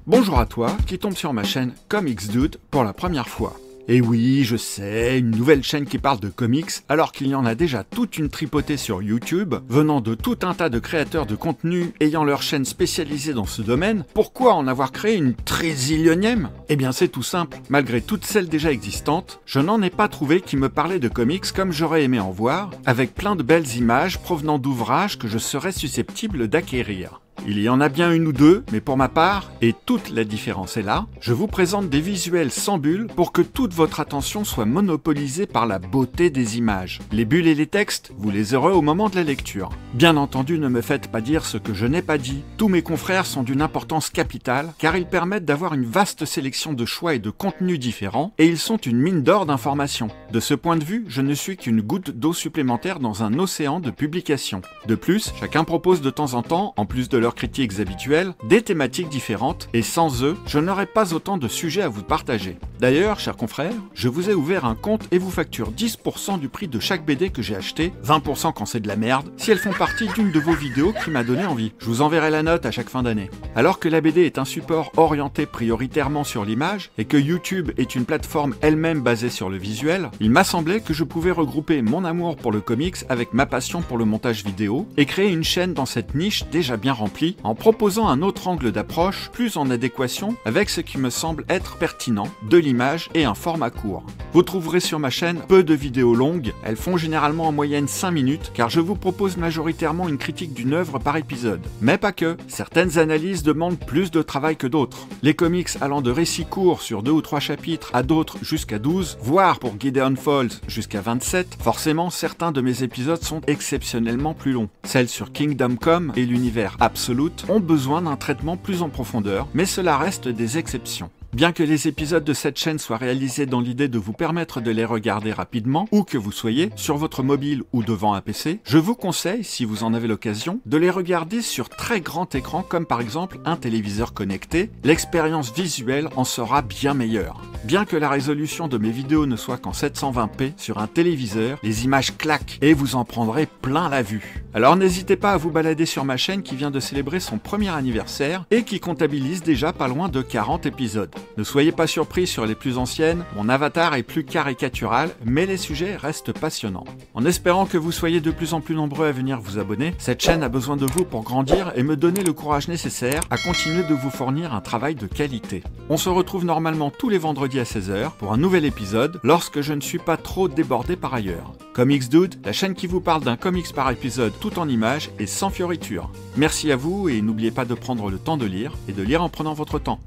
Bonjour à toi qui tombe sur ma chaîne Comics Dude pour la première fois. Et oui, je sais, une nouvelle chaîne qui parle de comics, alors qu'il y en a déjà toute une tripotée sur YouTube, venant de tout un tas de créateurs de contenu ayant leur chaîne spécialisée dans ce domaine. Pourquoi en avoir créé une trézillionième? Eh bien c'est tout simple, malgré toutes celles déjà existantes, je n'en ai pas trouvé qui me parlaient de comics comme j'aurais aimé en voir, avec plein de belles images provenant d'ouvrages que je serais susceptible d'acquérir. Il y en a bien une ou deux, mais pour ma part, et toute la différence est là, je vous présente des visuels sans bulles pour que toute votre attention soit monopolisée par la beauté des images. Les bulles et les textes, vous les aurez au moment de la lecture. Bien entendu, ne me faites pas dire ce que je n'ai pas dit. Tous mes confrères sont d'une importance capitale, car ils permettent d'avoir une vaste sélection de choix et de contenus différents, et ils sont une mine d'or d'informations. De ce point de vue, je ne suis qu'une goutte d'eau supplémentaire dans un océan de publications. De plus, chacun propose de temps en temps, en plus de leur critiques habituelles, des thématiques différentes, et sans eux, je n'aurais pas autant de sujets à vous partager. D'ailleurs, chers confrères, je vous ai ouvert un compte et vous facture 10% du prix de chaque BD que j'ai acheté, 20% quand c'est de la merde, si elles font partie d'une de vos vidéos qui m'a donné envie. Je vous enverrai la note à chaque fin d'année. Alors que la BD est un support orienté prioritairement sur l'image, et que YouTube est une plateforme elle-même basée sur le visuel, il m'a semblé que je pouvais regrouper mon amour pour le comics avec ma passion pour le montage vidéo, et créer une chaîne dans cette niche déjà bien remplie, en proposant un autre angle d'approche plus en adéquation avec ce qui me semble être pertinent, de l'image et un format court. Vous trouverez sur ma chaîne peu de vidéos longues, elles font généralement en moyenne 5 minutes, car je vous propose majoritairement une critique d'une œuvre par épisode. Mais pas que, certaines analyses demandent plus de travail que d'autres. Les comics allant de récits courts sur 2 ou 3 chapitres à d'autres jusqu'à 12, voire pour Gideon Falls jusqu'à 27, forcément certains de mes épisodes sont exceptionnellement plus longs. Celles sur Kingdom Come et l'univers Absolute ont besoin d'un traitement plus en profondeur, mais cela reste des exceptions. Bien que les épisodes de cette chaîne soient réalisés dans l'idée de vous permettre de les regarder rapidement, où que vous soyez, sur votre mobile ou devant un PC, je vous conseille, si vous en avez l'occasion, de les regarder sur très grand écran comme par exemple un téléviseur connecté. L'expérience visuelle en sera bien meilleure. Bien que la résolution de mes vidéos ne soit qu'en 720p sur un téléviseur, les images claquent et vous en prendrez plein la vue. Alors n'hésitez pas à vous balader sur ma chaîne qui vient de célébrer son premier anniversaire et qui comptabilise déjà pas loin de 40 épisodes. Ne soyez pas surpris sur les plus anciennes, mon avatar est plus caricatural, mais les sujets restent passionnants. En espérant que vous soyez de plus en plus nombreux à venir vous abonner, cette chaîne a besoin de vous pour grandir et me donner le courage nécessaire à continuer de vous fournir un travail de qualité. On se retrouve normalement tous les vendredis à 16 h pour un nouvel épisode, lorsque je ne suis pas trop débordé par ailleurs. Comics Dude, la chaîne qui vous parle d'un comics par épisode tout en images et sans fioritures. Merci à vous et n'oubliez pas de prendre le temps de lire, et de lire en prenant votre temps.